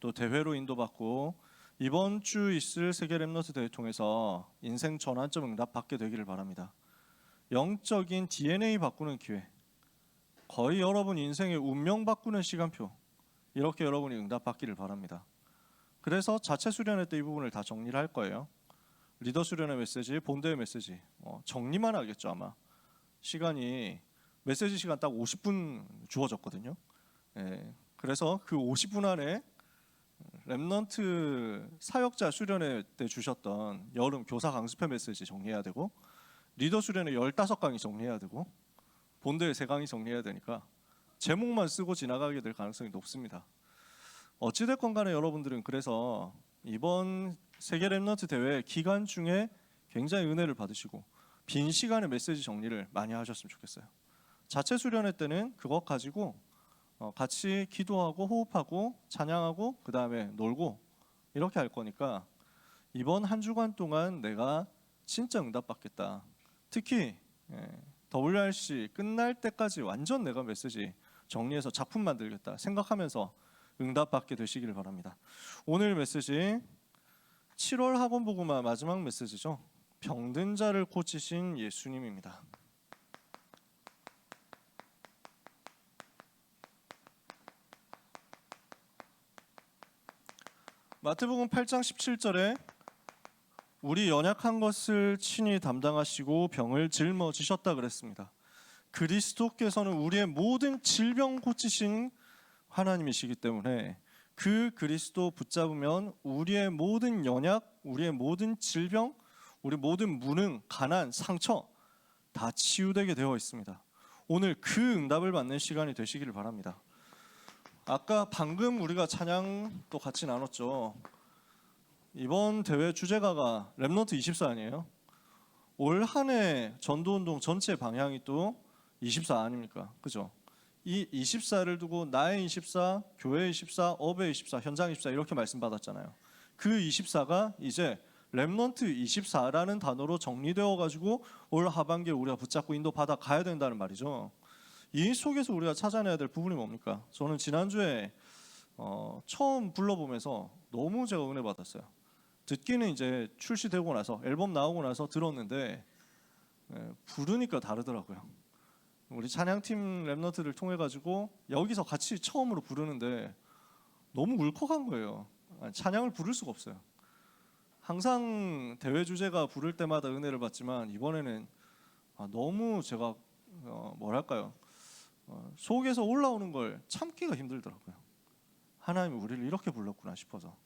또 대회로 인도받고 이번 주 있을 세계 랩너트 대회 통해서 인생 전환점 응답 받게 되기를 바랍니다. 영적인 DNA 바꾸는 기회, 거의 여러분 인생의 운명 바꾸는 시간표, 이렇게 여러분이 응답 받기를 바랍니다. 그래서 자체 수련회 때 이 부분을 다 정리를 할 거예요. 리더 수련회 메시지, 본대회 메시지 정리만 하겠죠. 아마 시간이 메시지 시간 딱 50분 주어졌거든요. 그래서 그 50분 안에 랩넌트 사역자 수련회 때 주셨던 여름 교사 강습회 메시지 정리해야 되고, 리더 수련회 15강의 정리해야 되고, 본대회 3강의 정리해야 되니까 제목만 쓰고 지나가게 될 가능성이 높습니다. 어찌됐건 간에 여러분들은 그래서 이번 세계 랩넌트 대회 기간 중에 굉장히 은혜를 받으시고 빈 시간에 메시지 정리를 많이 하셨으면 좋겠어요. 자체 수련회 때는 그것 가지고 같이 기도하고 호흡하고 찬양하고 그 다음에 놀고 이렇게 할 거니까 이번 한 주간 동안 내가 진짜 응답받겠다. 특히 WRC 끝날 때까지 완전 내가 메시지 정리해서 작품 만들겠다 생각하면서 응답받게 되시기를 바랍니다. 오늘 메시지 7월 학원 복음화 마지막 메시지죠. 병든 자를 고치신 예수님입니다. 마태복음 8장 17절에 우리 연약한 것을 친히 담당하시고 병을 짊어지셨다 그랬습니다. 그리스도께서는 우리의 모든 질병 고치신 하나님이시기 때문에 그 그리스도 붙잡으면 우리의 모든 연약, 우리의 모든 질병, 우리 모든 무능, 가난, 상처 다 치유되게 되어 있습니다. 오늘 그 응답을 받는 시간이 되시기를 바랍니다. 아까 방금 우리가 찬양도 같이 나눴죠. 이번 대회 주제가가 랩넌트 24 아니에요? 올 한 해 전도운동 전체 방향이 또 24 아닙니까? 그죠? 이 24를 두고 나의 24, 교회의 24, 업의 24, 현장 24 이렇게 말씀받았잖아요. 그 24가 이제 랩넌트 24라는 단어로 정리되어 가지고 올 하반기에 우리가 붙잡고 인도받아 가야 된다는 말이죠. 이 속에서 우리가 찾아내야 될 부분이 뭡니까? 저는 지난주에 처음 불러보면서 너무 제가 은혜 받았어요. 듣기는 이제 출시되고 나서 앨범 나오고 나서 들었는데 부르니까 다르더라고요. 우리 찬양팀 랩너트를 통해 가지고 여기서 같이 처음으로 부르는데 너무 울컥한 거예요. 찬양을 부를 수가 없어요. 항상 대회 주제가 부를 때마다 은혜를 받지만 이번에는 너무 제가 뭐랄까요, 속에서 올라오는 걸 참기가 힘들더라고요. 하나님이 우리를 이렇게 불렀구나 싶어서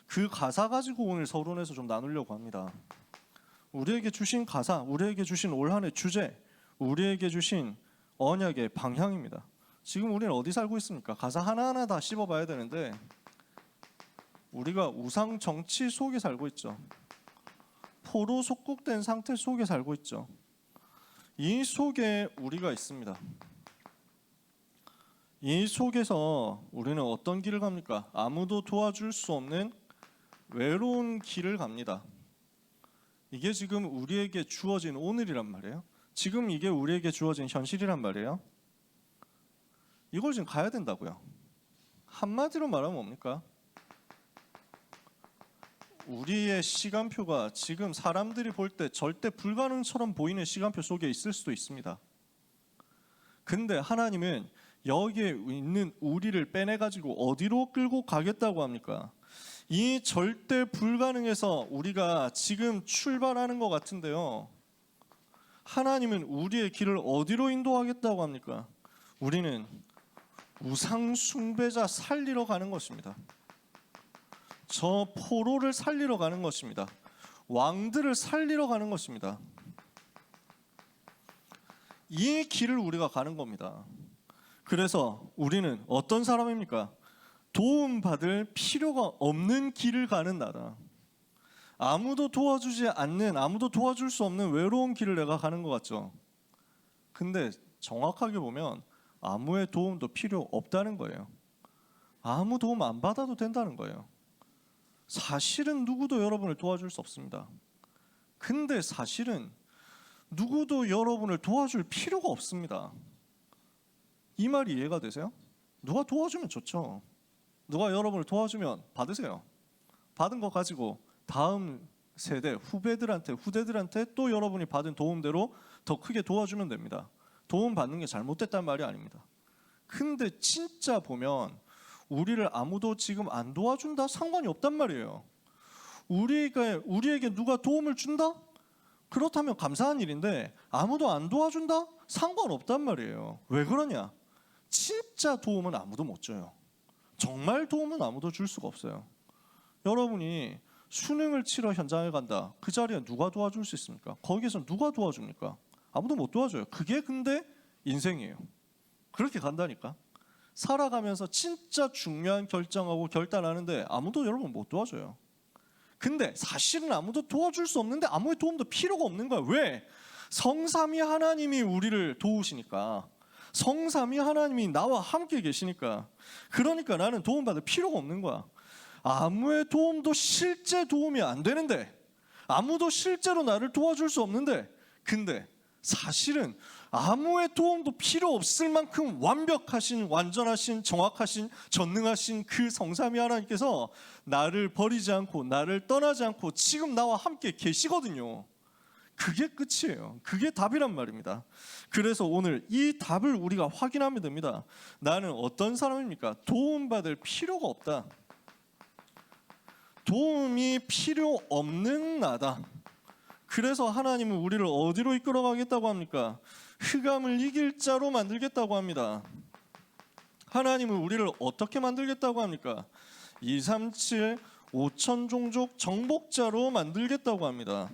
그 가사 가지고 오늘 서론에서 좀 나누려고 합니다. 우리에게 주신 가사, 우리에게 주신 올 한 해 주제, 우리에게 주신 언약의 방향입니다. 지금 우리는 어디 살고 있습니까? 가사 하나하나 다 씹어봐야 되는데 우리가 우상 정치 속에 살고 있죠. 포로 속국된 상태 속에 살고 있죠. 이 속에 우리가 있습니다. 이 속에서 우리는 어떤 길을 갑니까? 아무도 도와줄 수 없는 외로운 길을 갑니다. 이게 지금 우리에게 주어진 오늘이란 말이에요. 지금 이게 우리에게 주어진 현실이란 말이에요. 이걸 지금 가야 된다고요. 한마디로 말하면 뭡니까? 우리의 시간표가 지금 사람들이 볼 때 절대 불가능처럼 보이는 시간표 속에 있을 수도 있습니다. 근데 하나님은 여기에 있는 우리를 빼내가지고 어디로 끌고 가겠다고 합니까? 이 절대 불가능에서 우리가 지금 출발하는 것 같은데요. 하나님은 우리의 길을 어디로 인도하겠다고 합니까? 우리는 우상 숭배자 살리러 가는 것입니다. 저 포로를 살리러 가는 것입니다. 왕들을 살리러 가는 것입니다. 이 길을 우리가 가는 겁니다. 그래서 우리는 어떤 사람입니까? 도움받을 필요가 없는 길을 가는 나라. 아무도 도와주지 않는, 아무도 도와줄 수 없는 외로운 길을 내가 가는 것 같죠. 근데 정확하게 보면 아무의 도움도 필요 없다는 거예요. 아무 도움 안 받아도 된다는 거예요. 사실은 누구도 여러분을 도와줄 수 없습니다. 근데 사실은 누구도 여러분을 도와줄 필요가 없습니다. 이 말이 이해가 되세요? 누가 도와주면 좋죠. 누가 여러분을 도와주면 받으세요. 받은 거 가지고 다음 세대 후대들한테 또 여러분이 받은 도움대로 더 크게 도와주면 됩니다. 도움 받는 게 잘못됐단 말이 아닙니다. 근데 진짜 보면 우리를 아무도 지금 안 도와준다? 상관이 없단 말이에요. 우리에게 누가 도움을 준다? 그렇다면 감사한 일인데 아무도 안 도와준다? 상관없단 말이에요. 왜 그러냐? 진짜 도움은 아무도 못 줘요. 정말 도움은 아무도 줄 수가 없어요. 여러분이 수능을 치러 현장에 간다. 그 자리에 누가 도와줄 수 있습니까? 거기에서 누가 도와줍니까? 아무도 못 도와줘요. 그게 근데 인생이에요. 그렇게 간다니까. 살아가면서 진짜 중요한 결정하고 결단하는데 아무도 여러분 못 도와줘요. 근데 사실은 아무도 도와줄 수 없는데 아무의 도움도 필요가 없는 거야. 왜? 성삼위 하나님이 우리를 도우시니까. 성삼위 하나님이 나와 함께 계시니까. 그러니까 나는 도움받을 필요가 없는 거야. 아무의 도움도 실제 도움이 안 되는데, 아무도 실제로 나를 도와줄 수 없는데, 근데 사실은 아무의 도움도 필요 없을 만큼 완벽하신, 완전하신, 정확하신, 전능하신 그 성삼위 하나님께서 나를 버리지 않고 나를 떠나지 않고 지금 나와 함께 계시거든요. 그게 끝이에요. 그게 답이란 말입니다. 그래서 오늘 이 답을 우리가 확인하면 됩니다. 나는 어떤 사람입니까? 도움받을 필요가 없다. 도움이 필요 없는 나다. 그래서 하나님은 우리를 어디로 이끌어가겠다고 합니까? 흑암을 이길 자로 만들겠다고 합니다. 하나님은 우리를 어떻게 만들겠다고 합니까? 237 5천 종족 정복자로 만들겠다고 합니다.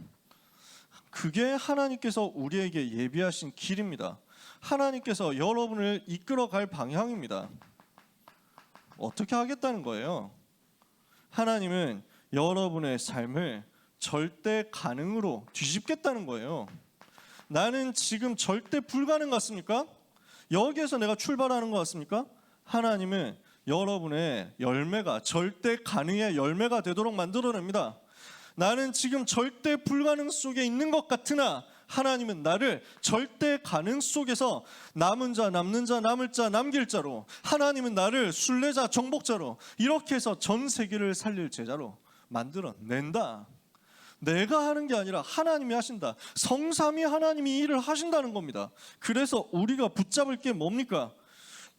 그게 하나님께서 우리에게 예비하신 길입니다. 하나님께서 여러분을 이끌어갈 방향입니다. 어떻게 하겠다는 거예요? 하나님은 여러분의 삶을 절대 가능으로 뒤집겠다는 거예요. 나는 지금 절대 불가능 같습니까? 여기에서 내가 출발하는 것 같습니까? 하나님은 여러분의 열매가 절대 가능의 열매가 되도록 만들어냅니다. 나는 지금 절대 불가능 속에 있는 것 같으나 하나님은 나를 절대 가능 속에서 남은 자, 남는 자, 남을 자, 남길 자로, 하나님은 나를 순례자, 정복자로, 이렇게 해서 전 세계를 살릴 제자로 만들어낸다. 내가 하는 게 아니라 하나님이 하신다. 성삼위 하나님이 일을 하신다는 겁니다. 그래서 우리가 붙잡을 게 뭡니까?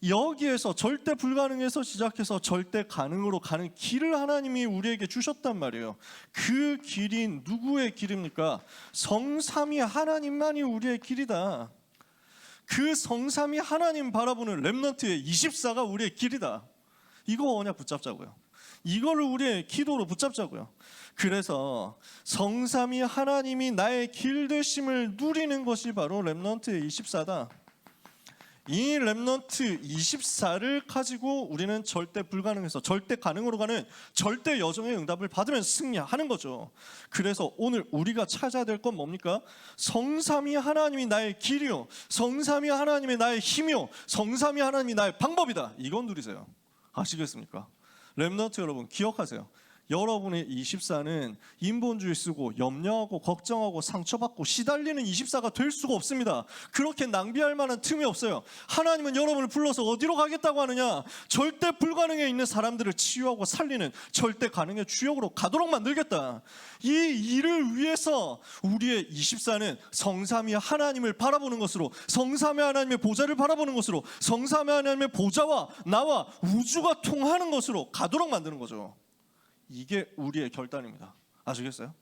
여기에서 절대 불가능에서 시작해서 절대 가능으로 가는 길을 하나님이 우리에게 주셨단 말이에요. 그 길이 누구의 길입니까? 성삼위 하나님만이 우리의 길이다. 그 성삼위 하나님 바라보는 렘넌트의 24가 우리의 길이다. 이거 언약 붙잡자고요. 이거를 우리의 기도로 붙잡자고요. 그래서 성삼위 하나님이 나의 길 되심을 누리는 것이 바로 렘넌트의 24다. 이 렘넌트 24를 가지고 우리는 절대 불가능에서 절대 가능으로 가는 절대 여정의 응답을 받으면 승리하는 거죠. 그래서 오늘 우리가 찾아야 될 건 뭡니까? 성삼위 하나님이 나의 길이요, 성삼위 하나님이 나의 힘이요, 성삼위 하나님이 나의 방법이다. 이건 누리세요. 아시겠습니까? 렘넌트 여러분 기억하세요. 여러분의 24는 인본주의 쓰고 염려하고 걱정하고 상처받고 시달리는 24가 될 수가 없습니다. 그렇게 낭비할 만한 틈이 없어요. 하나님은 여러분을 불러서 어디로 가겠다고 하느냐? 절대 불가능에 있는 사람들을 치유하고 살리는 절대 가능의 주역으로 가도록 만들겠다. 이 일을 위해서 우리의 24는 성삼위 하나님을 바라보는 것으로, 성삼위 하나님의 보좌를 바라보는 것으로, 성삼위 하나님의 보좌와 나와 우주가 통하는 것으로 가도록 만드는 거죠. 이게 우리의 결단입니다. 아시겠어요?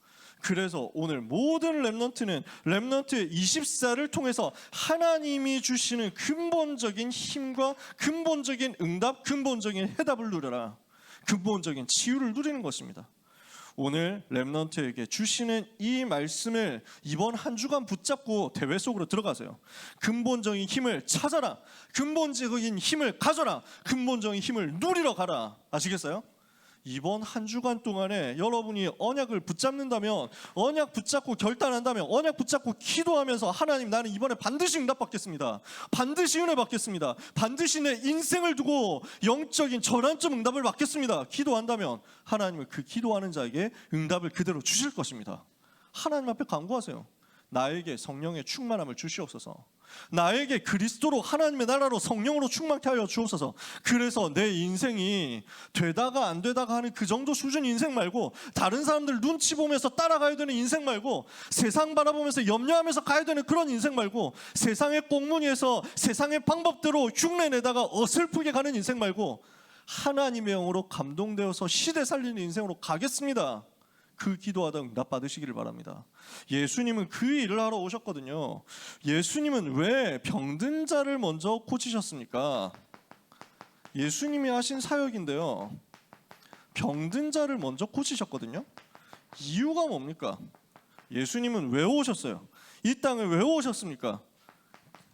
그래서 오늘 모든 렘넌트는 렘넌트의 24를 통해서 하나님이 주시는 근본적인 힘과 근본적인 응답, 근본적인 해답을 누려라. 근본적인 치유를 누리는 것입니다. 오늘 렘넌트에게 주시는 이 말씀을 이번 한 주간 붙잡고 대회 속으로 들어가세요. 근본적인 힘을 찾아라. 근본적인 힘을 가져라. 근본적인 힘을 누리러 가라. 아시겠어요? 이번 한 주간 동안에 여러분이 언약을 붙잡는다면, 언약 붙잡고 결단한다면, 언약 붙잡고 기도하면서 하나님 나는 이번에 반드시 응답받겠습니다. 반드시 은혜 받겠습니다. 반드시 내 인생을 두고 영적인 전환점 응답을 받겠습니다. 기도한다면 하나님은 그 기도하는 자에게 응답을 그대로 주실 것입니다. 하나님 앞에 간구하세요. 나에게 성령의 충만함을 주시옵소서. 나에게 그리스도로 하나님의 나라로 성령으로 충만케 하여 주옵소서. 그래서 내 인생이 되다가 안 되다가 하는 그 정도 수준 인생 말고, 다른 사람들 눈치 보면서 따라가야 되는 인생 말고, 세상 바라보면서 염려하면서 가야 되는 그런 인생 말고, 세상의 꽁무니에서 세상의 방법대로 흉내내다가 어설프게 가는 인생 말고, 하나님의 영으로 감동되어서 시대 살리는 인생으로 가겠습니다. 그 기도하다 응답 받으시기를 바랍니다. 예수님은 그 일을 하러 오셨거든요. 예수님은 왜 병든 자를 먼저 고치셨습니까? 예수님이 하신 사역인데요, 병든 자를 먼저 고치셨거든요. 이유가 뭡니까? 예수님은 왜 오셨어요? 이 땅에 왜 오셨습니까?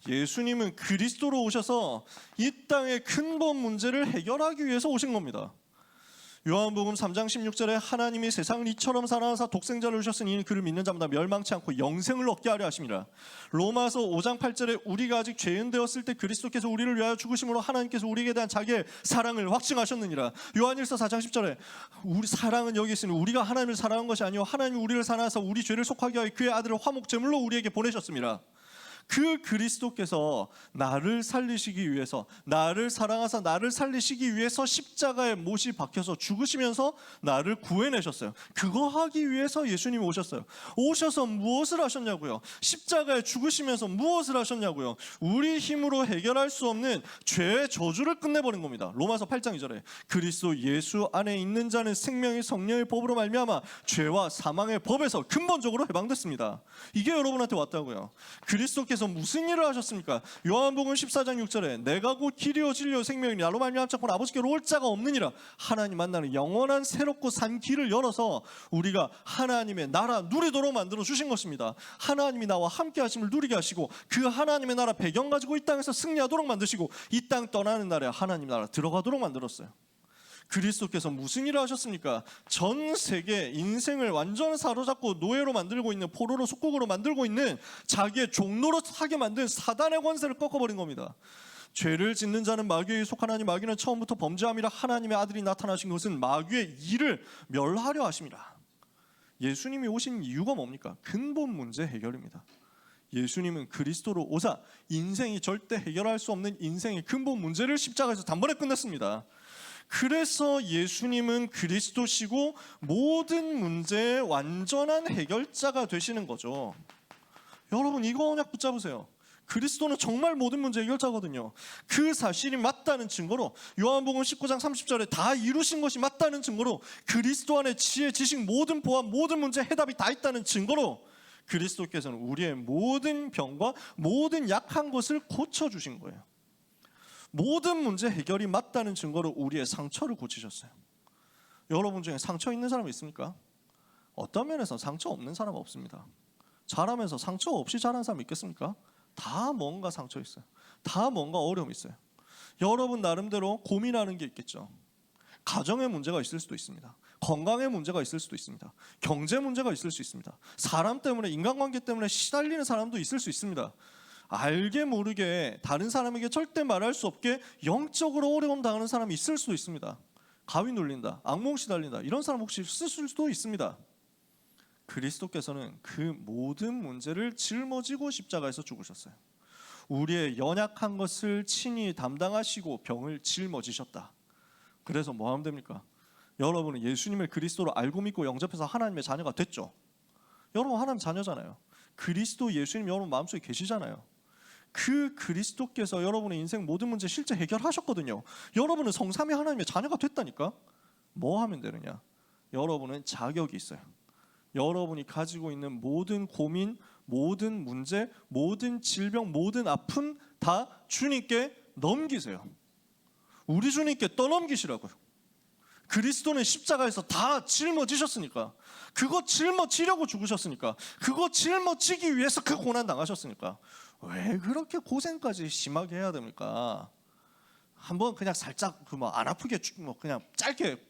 예수님은 그리스도로 오셔서 이 땅의 근본 문제를 해결하기 위해서 오신 겁니다. 요한복음 3장 16절에 하나님이 세상을 이처럼 사랑하사 독생자를 주셨으니 이는 그를 믿는 자마다 멸망치 않고 영생을 얻게 하려 하심이라. 로마서 5장 8절에 우리가 아직 죄인 되었을 때 그리스도께서 우리를 위하여 죽으심으로 하나님께서 우리에게 대한 자기의 사랑을 확증하셨느니라. 요한일서 4장 10절에 우리 사랑은 여기 있으니 우리가 하나님을 사랑한 것이 아니요 하나님이 우리를 사랑하사 우리 죄를 속하게 하여 그의 아들을 화목 제물로 우리에게 보내셨습니다. 그 그리스도께서 나를 살리시기 위해서, 나를 사랑하사 나를 살리시기 위해서 십자가에 못이 박혀서 죽으시면서 나를 구해내셨어요. 그거 하기 위해서 예수님이 오셨어요. 오셔서 무엇을 하셨냐고요? 십자가에 죽으시면서 무엇을 하셨냐고요? 우리 힘으로 해결할 수 없는 죄의 저주를 끝내버린 겁니다. 로마서 8장 2절에 그리스도 예수 안에 있는 자는 생명의 성령의 법으로 말미암아 죄와 사망의 법에서 근본적으로 해방됐습니다. 이게 여러분한테 왔다고요. 그리스도께서 무슨 일을 하셨습니까? 요한복음 14장 6절에 내가 곧 길이요 진리요 생명이니 나로 말미암지 않고는 아버지께로 올 자가 없느니라. 하나님 만나는 영원한 새롭고 산 길을 열어서 우리가 하나님의 나라 누리도록 만들어 주신 것입니다. 하나님이 나와 함께 하심을 누리게 하시고, 그 하나님의 나라 배경 가지고 이 땅에서 승리하도록 만드시고, 이 땅 떠나는 날에 하나님 나라 들어가도록 만들었어요. 그리스도께서 무슨 일을 하셨습니까? 전 세계 인생을 완전 사로잡고 노예로 만들고 있는, 포로로 속국으로 만들고 있는, 자기의 종로로 하게 만든 사단의 권세를 꺾어버린 겁니다. 죄를 짓는 자는 마귀에 속하나니 마귀는 처음부터 범죄함이라. 하나님의 아들이 나타나신 것은 마귀의 일을 멸하려 하심이라. 예수님이 오신 이유가 뭡니까? 근본 문제 해결입니다. 예수님은 그리스도로 오사 인생이 절대 해결할 수 없는 인생의 근본 문제를 십자가에서 단번에 끝냈습니다. 그래서 예수님은 그리스도시고 모든 문제의 완전한 해결자가 되시는 거죠. 여러분, 이거 언약 붙잡으세요. 그리스도는 정말 모든 문제 해결자거든요. 그 사실이 맞다는 증거로 요한복음 19장 30절에 다 이루신 것이 맞다는 증거로, 그리스도 안에 지혜, 지식, 모든 보안, 모든 문제 해답이 다 있다는 증거로 그리스도께서는 우리의 모든 병과 모든 약한 것을 고쳐주신 거예요. 모든 문제 해결이 맞다는 증거로 우리의 상처를 고치셨어요. 여러분 중에 상처 있는 사람 있습니까? 어떤 면에서 상처 없는 사람 없습니다. 자라면서 상처 없이 자란 사람 있겠습니까? 다 뭔가 상처 있어요. 다 뭔가 어려움이 있어요. 여러분 나름대로 고민하는 게 있겠죠. 가정의 문제가 있을 수도 있습니다. 건강의 문제가 있을 수도 있습니다. 경제 문제가 있을 수 있습니다. 사람 때문에, 인간관계 때문에 시달리는 사람도 있을 수 있습니다. 알게 모르게 다른 사람에게 절대 말할 수 없게 영적으로 어려움 당하는 사람이 있을 수도 있습니다. 가위 눌린다, 악몽 시달린다, 이런 사람 혹시 있을 수도 있습니다. 그리스도께서는 그 모든 문제를 짊어지고 십자가에서 죽으셨어요. 우리의 연약한 것을 친히 담당하시고 병을 짊어지셨다. 그래서 뭐 하면 됩니까? 여러분은 예수님을 그리스도로 알고 믿고 영접해서 하나님의 자녀가 됐죠. 여러분 하나님 자녀잖아요. 그리스도 예수님 여러분 마음속에 계시잖아요. 그 그리스도께서 여러분의 인생 모든 문제 실제 해결하셨거든요. 여러분은 성삼위 하나님의 자녀가 됐다니까. 뭐 하면 되느냐? 여러분은 자격이 있어요. 여러분이 가지고 있는 모든 고민, 모든 문제, 모든 질병, 모든 아픔 다 주님께 넘기세요. 우리 주님께 떠넘기시라고요. 그리스도는 십자가에서 다 짊어지셨으니까, 그거 짊어지려고 죽으셨으니까, 그거 짊어지기 위해서 그 고난 당하셨으니까 왜 그렇게 고생까지 심하게 해야 됩니까? 한번 그냥 살짝 안 아프게 그냥 짧게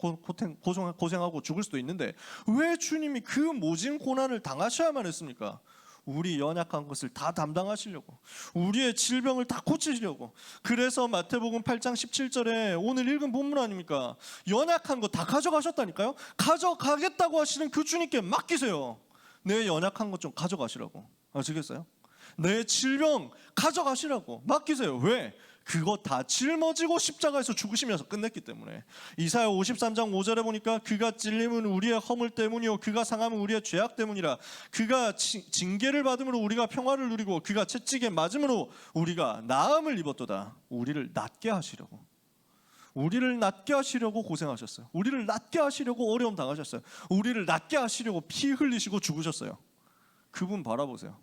고생하고 죽을 수도 있는데 왜 주님이 그 모진 고난을 당하셔야만 했습니까? 우리 연약한 것을 다 담당하시려고, 우리의 질병을 다 고치시려고. 그래서 마태복음 8장 17절에 오늘 읽은 본문 아닙니까? 연약한 거 다 가져가셨다니까요. 가져가겠다고 하시는 그 주님께 맡기세요. 내 연약한 것 좀 가져가시라고. 아시겠어요? 내 질병 가져가시라고 맡기세요. 왜? 그거 다 짊어지고 십자가에서 죽으시면서 끝냈기 때문에. 이사야 53장 5절에 보니까 그가 찔림은 우리의 허물 때문이요 그가 상함은 우리의 죄악 때문이라. 그가 징계를 받음으로 우리가 평화를 누리고 그가 채찍에 맞음으로 우리가 나음을 입었도다. 우리를 낫게 하시려고, 우리를 낫게 하시려고 고생하셨어요. 우리를 낫게 하시려고 어려움 당하셨어요. 우리를 낫게 하시려고 피 흘리시고 죽으셨어요. 그분 바라보세요.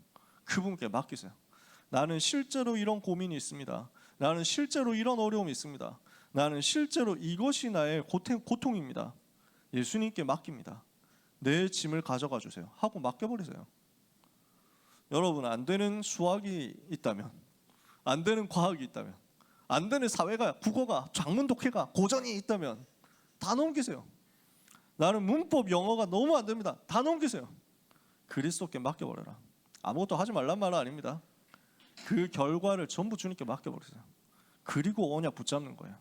그분께 맡기세요. 나는 실제로 이런 고민이 있습니다. 나는 실제로 이런 어려움이 있습니다. 나는 실제로 이것이 나의 고통입니다. 예수님께 맡깁니다. 내 짐을 가져가 주세요 하고 맡겨버리세요. 여러분, 안 되는 수학이 있다면, 안 되는 과학이 있다면, 안 되는 사회가, 국어가, 작문 독해가, 고전이 있다면 다 넘기세요. 나는 문법, 영어가 너무 안 됩니다. 다 넘기세요. 그리스도께 맡겨버려라. 아무것도 하지 말란 말은 아닙니다. 그 결과를 전부 주님께 맡겨버리세요. 그리고 언약 붙잡는 거예요.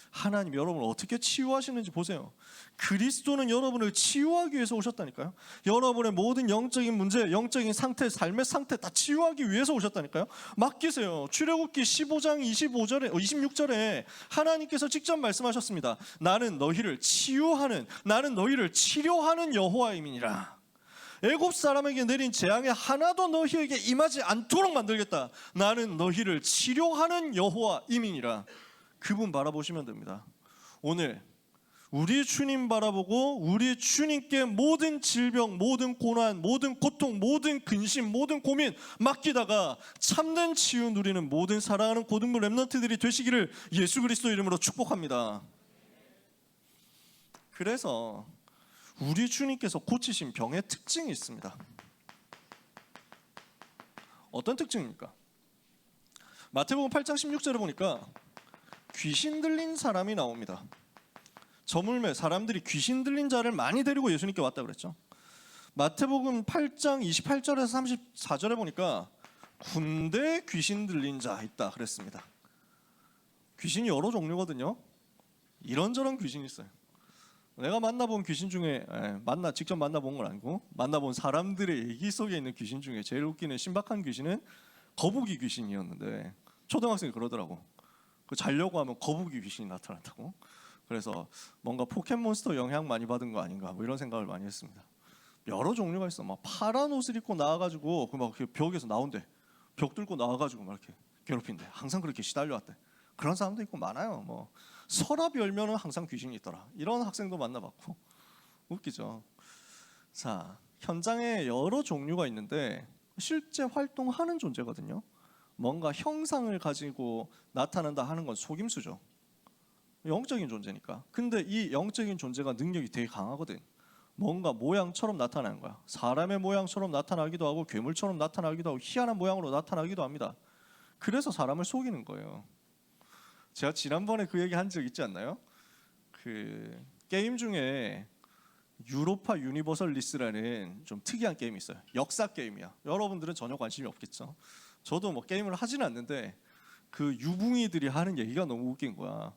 하나님 여러분을 어떻게 치유하시는지 보세요. 그리스도는 여러분을 치유하기 위해서 오셨다니까요. 여러분의 모든 영적인 문제, 영적인 상태, 삶의 상태 다 치유하기 위해서 오셨다니까요. 맡기세요. 출애굽기 15장 26절에 하나님께서 직접 말씀하셨습니다. 나는 너희를 치유하는, 나는 너희를 치료하는 여호와임이니라. 애굽 사람에게 내린 재앙이 하나도 너희에게 임하지 않도록 만들겠다. 나는 너희를 치료하는 여호와임이니라. 그분 바라보시면 됩니다. 오늘 우리 주님 바라보고 우리 주님께 모든 질병, 모든 고난, 모든 고통, 모든 근심, 모든 고민 맡기다가 참된 치유 누리는 모든 사랑하는 고등부 렘넌트들이 되시기를 예수 그리스도 이름으로 축복합니다. 그래서 우리 주님께서 고치신 병의 특징이 있습니다. 어떤 특징입니까? 마태복음 8장 16절에 보니까 귀신 들린 사람이 나옵니다. 저물매 사람들이 귀신 들린 자를 많이 데리고 예수님께 왔다 그랬죠. 마태복음 8장 28절에서 34절에 보니까 군대 귀신 들린 자 있다 그랬습니다. 귀신이 여러 종류거든요. 이런저런 귀신이 있어요. 내가 만나본 귀신 중에 직접 만나본 건 아니고 만나본 사람들의 얘기 속에 있는 귀신 중에 제일 웃기는 신박한 귀신은 거북이 귀신이었는데, 초등학생이 그러더라고. 자려고 하면 거북이 귀신이 나타난다고. 그래서 뭔가 포켓몬스터 영향 많이 받은 거 아닌가 뭐 이런 생각을 많이 했습니다. 여러 종류가 있어. 막 파란 옷을 입고 나와가지고 막 벽에서 나온대. 벽 뚫고 나와가지고 막 이렇게 괴롭힌대. 항상 그렇게 시달려왔대. 그런 사람도 있고 많아요. 뭐 서랍 열면은 항상 귀신이 있더라. 이런 학생도 만나봤고. 웃기죠. 자, 현장에 여러 종류가 있는데 실제 활동하는 존재거든요. 뭔가 형상을 가지고 나타난다 하는 건 속임수죠. 영적인 존재니까. 근데 이 영적인 존재가 능력이 되게 강하거든. 뭔가 모양처럼 나타나는 거야. 사람의 모양처럼 나타나기도 하고 괴물처럼 나타나기도 하고 희한한 모양으로 나타나기도 합니다. 그래서 사람을 속이는 거예요. 제가 지난번에 그 얘기 한 적 있지 않나요? 그 게임 중에 유로파 유니버설리스라는 좀 특이한 게임이 있어요. 역사 게임이야. 여러분들은 전혀 관심이 없겠죠. 저도 뭐 게임을 하지는 않는데 그 유붕이들이 하는 얘기가 너무 웃긴 거야.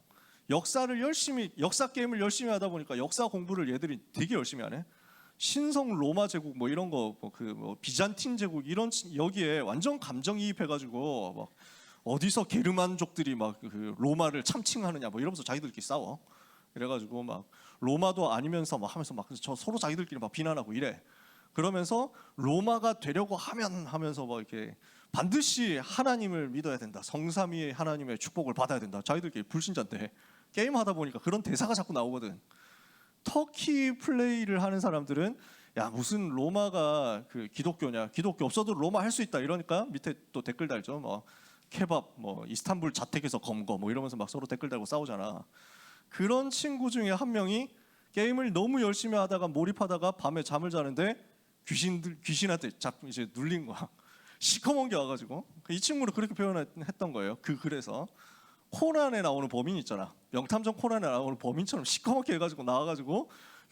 역사 게임을 열심히 하다 보니까 역사 공부를 얘들이 되게 열심히 하네. 신성 로마 제국 뭐 이런 거, 비잔틴 제국 이런 여기에 완전 감정이입해가지고 막 어디서 게르만족들이 막 그 로마를 참칭하느냐 뭐 이러면서 자기들끼리 싸워. 그래가지고 막 로마도 아니면서 막 하면서 막 서로 자기들끼리 막 비난하고 이래. 그러면서 로마가 되려고 하면서 막 이렇게 반드시 하나님을 믿어야 된다. 성삼위의 하나님의 축복을 받아야 된다. 자기들끼리 불신자인데 게임 하다 보니까 그런 대사가 자꾸 나오거든. 터키 플레이를 하는 사람들은 야 무슨 로마가 그 기독교냐, 기독교 없어도 로마 할 수 있다 이러니까 밑에 또 댓글 달죠. 뭐 케밥, 뭐 이스탄불 자택에서 검거 뭐 이러면서 막 서로 댓글 달고 싸우잖아. 그런 친구 중에 한 명이 게임을 너무 열심히 하다가 몰입하다가 밤에 잠을 자는데 귀신한테 이제 눌린 거야. 시커먼 게 와가지고 이 친구를 그렇게 표현했던 거예요. 그 글에서 코난에 나오는 범인 있잖아. 명탐정 코난에 나오는 범인처럼 시커멓게 해가지고 나와가지고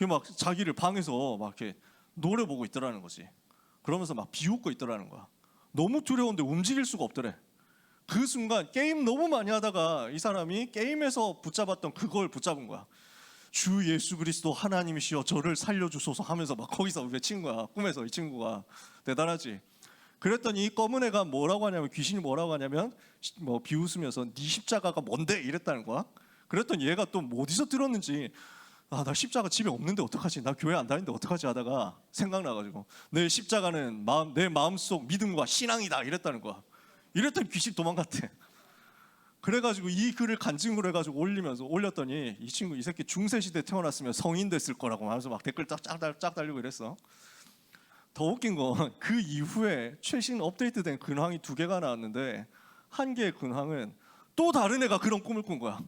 막 자기를 방에서 막 이렇게 노래 보고 있더라는 거지. 그러면서 막 비웃고 있더라는 거야. 너무 두려운데 움직일 수가 없더래. 그 순간 게임 너무 많이 하다가 이 사람이 게임에서 붙잡았던 그걸 붙잡은 거야. 주 예수 그리스도 하나님이시여 저를 살려주소서 하면서 막 거기서 외친 거야. 꿈에서 이 친구가. 대단하지. 그랬더니 이 검은 애가 뭐라고 하냐면, 귀신이 뭐라고 하냐면 뭐 비웃으면서 네 십자가가 뭔데 이랬다는 거야. 그랬더니 얘가 또 뭐 어디서 들었는지, 아, 나 십자가 집에 없는데 어떡하지, 나 교회 안 다니는데 어떡하지 하다가 생각나가지고 내 십자가는 내 마음속 믿음과 신앙이다 이랬다는 거야. 이랬더니 귀신 도망갔대. 그래가지고 이 글을 간증을 해가지고 올렸더니 이 친구, 이 새끼 중세시대 태어났으면 성인 됐을 거라고 하면서 막 댓글 쫙 달리고 이랬어. 더 웃긴 건 그 이후에 최신 업데이트된 근황이 2개가 나왔는데, 한 개의 근황은 또 다른 애가 그런 꿈을 꾼 거야.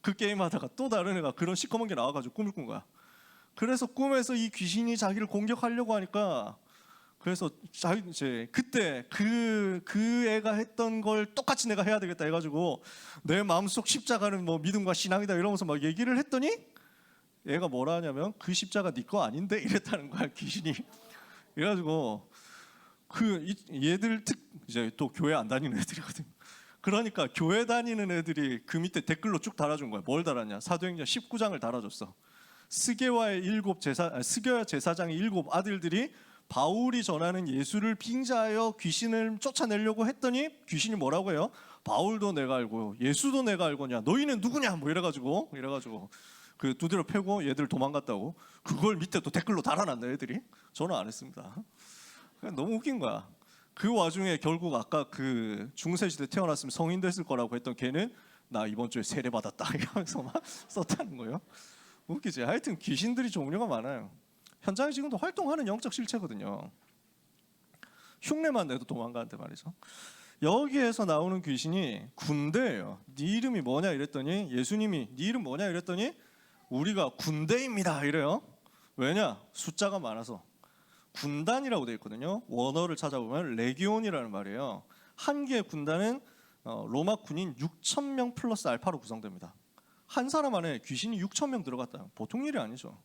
그 게임하다가 또 다른 애가 그런 시커먼 게 나와가지고 꿈을 꾼 거야. 그래서 꿈에서 이 귀신이 자기를 공격하려고 하니까, 그래서 이제 그때 그 애가 했던 걸 똑같이 내가 해야 되겠다 해가지고 내 마음속 십자가는 뭐 믿음과 신앙이다 이러면서 막 얘기를 했더니 얘가 뭐라 하냐면 그 십자가 네 거 아닌데 이랬다는 거야, 귀신이. 그래가지고 얘들 이제 또 교회 안 다니는 애들이거든. 그러니까 교회 다니는 애들이 그 밑에 댓글로 쭉 달아준 거야. 뭘 달았냐? 사도행전 19장을 달아줬어. 스게와 제사장의 7 아들들이 바울이 전하는 예수를 빙자하여 귀신을 쫓아내려고 했더니 귀신이 뭐라고 해요? 바울도 내가 알고 예수도 내가 알고냐, 너희는 누구냐, 뭐 이래가지고 그 두드려 패고 얘들 도망갔다고. 그걸 밑에 또 댓글로 달아놨네 애들이. 저는 안 했습니다. 너무 웃긴 거야. 그 와중에 결국 아까 그 중세시대 태어났으면 성인 됐을 거라고 했던 걔는 나 이번 주에 세례 받았다 이러면서 막 썼다는 거예요. 웃기지. 하여튼 귀신들이 종류가 많아요. 현장에 지금도 활동하는 영적 실체거든요. 흉내만 내도 도망가는데 말이죠. 여기에서 나오는 귀신이 군대예요. 네 이름이 뭐냐 이랬더니, 예수님이 네 이름 뭐냐 이랬더니 우리가 군대입니다 이래요. 왜냐? 숫자가 많아서. 군단이라고 되어 있거든요. 원어를 찾아보면 레기온이라는 말이에요. 한 개의 군단은 로마 군인 6,000명 플러스 알파로 구성됩니다. 한 사람 안에 귀신이 6,000명 들어갔다. 보통 일이 아니죠.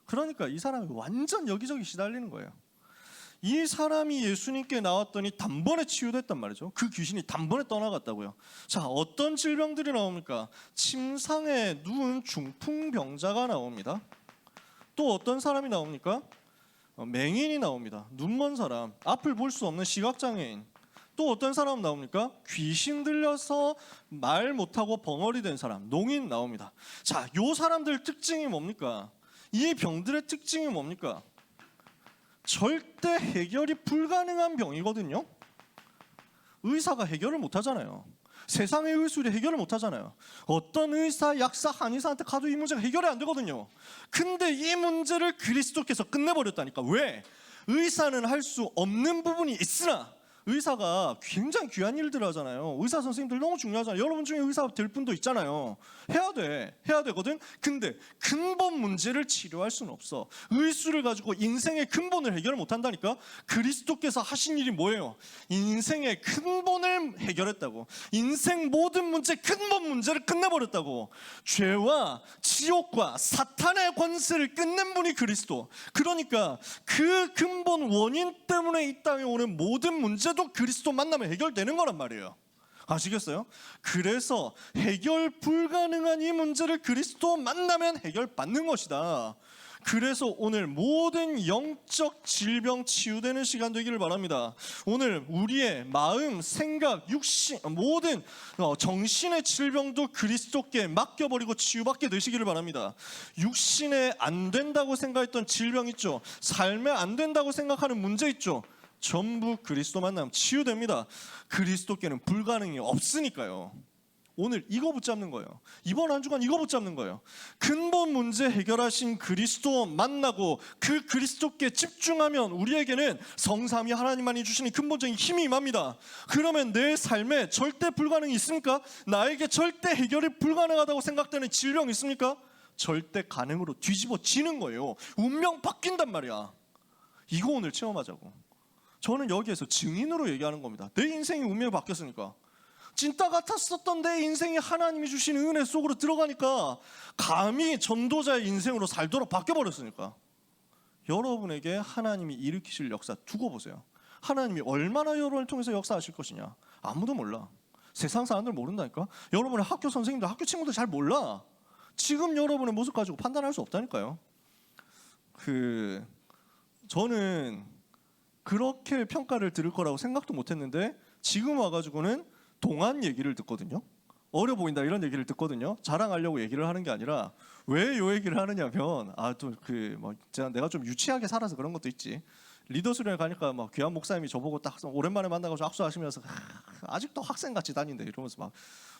그러니까 이 사람이 완전 여기저기 시달리는 거예요. 이 사람이 예수님께 나왔더니 단번에 치유됐단 말이죠. 그 귀신이 단번에 떠나갔다고요. 자, 어떤 질병들이 나옵니까? 침상에 누운 중풍병자가 나옵니다. 또 어떤 사람이 나옵니까? 맹인이 나옵니다. 눈먼 사람, 앞을 볼 수 없는 시각장애인. 또 어떤 사람 나옵니까? 귀신 들려서 말 못하고 벙어리 된 사람, 농인 나옵니다. 자, 요 사람들 특징이 뭡니까? 이 병들의 특징이 뭡니까? 절대 해결이 불가능한 병이거든요. 의사가 해결을 못하잖아요. 세상의 의술이 해결을 못하잖아요. 어떤 의사, 약사, 한의사한테 가도 이 문제가 해결이 안 되거든요. 근데 이 문제를 그리스도께서 끝내버렸다니까. 왜? 의사는 할 수 없는 부분이 있으나 의사가 굉장히 귀한 일들을 하잖아요. 의사 선생님들 너무 중요하잖아요. 여러분 중에 의사 될 분도 있잖아요. 해야 되거든. 근데 근본 문제를 치료할 수는 없어. 의술을 가지고 인생의 근본을 해결을 못한다니까. 그리스도께서 하신 일이 뭐예요? 인생의 근본을 해결했다고. 인생 모든 문제, 근본 문제를 끝내버렸다고. 죄와 지옥과 사탄의 권세를 끝낸 분이 그리스도. 그러니까 그 근본 원인 때문에 이 땅에 오는 모든 문제도 그리스도 만나면 해결되는 거란 말이에요. 아시겠어요? 그래서 해결 불가능한 이 문제를 그리스도 만나면 해결받는 것이다. 그래서 오늘 모든 영적 질병 치유되는 시간 되기를 바랍니다. 오늘 우리의 마음, 생각, 육신, 모든 정신의 질병도 그리스도께 맡겨버리고 치유받게 되시기를 바랍니다. 육신에 안 된다고 생각했던 질병 있죠. 삶에 안 된다고 생각하는 문제 있죠. 전부 그리스도 만나면 치유됩니다. 그리스도께는 불가능이 없으니까요. 오늘 이거 붙잡는 거예요. 이번 한 주간 이거 붙잡는 거예요. 근본 문제 해결하신 그리스도 만나고 그 그리스도께 집중하면 우리에게는 성삼위 하나님만이 주시는 근본적인 힘이 임합니다. 그러면 내 삶에 절대 불가능이 있습니까? 나에게 절대 해결이 불가능하다고 생각되는 질병이 있습니까? 절대 가능으로 뒤집어지는 거예요. 운명 바뀐단 말이야. 이거 오늘 체험하자고. 저는 여기에서 증인으로 얘기하는 겁니다. 내 인생이 운명이 바뀌었으니까. 진짜 같았었던 내 인생이 하나님이 주신 은혜 속으로 들어가니까 감히 전도자의 인생으로 살도록 바뀌어버렸으니까. 여러분에게 하나님이 일으키실 역사 두고 보세요. 하나님이 얼마나 여러분을 통해서 역사하실 것이냐 아무도 몰라. 세상 사람들 모른다니까. 여러분의 학교 선생님들, 학교 친구들 잘 몰라. 지금 여러분의 모습 가지고 판단할 수 없다니까요. 저는 그렇게 평가를 들을 거라고 생각도 못했는데 지금 와가지고는 동안 얘기를 듣거든요. 어려 보인다 이런 얘기를 듣거든요. 자랑하려고 얘기를 하는 게 아니라 왜 요 얘기를 하느냐면 내가 좀 유치하게 살아서 그런 것도 있지. 리더 수련회 가니까 막 귀한 목사님이 저보고 딱 오랜만에 만나가지고 악수하시면서 아직도 학생같이 다닌대 이러면서 막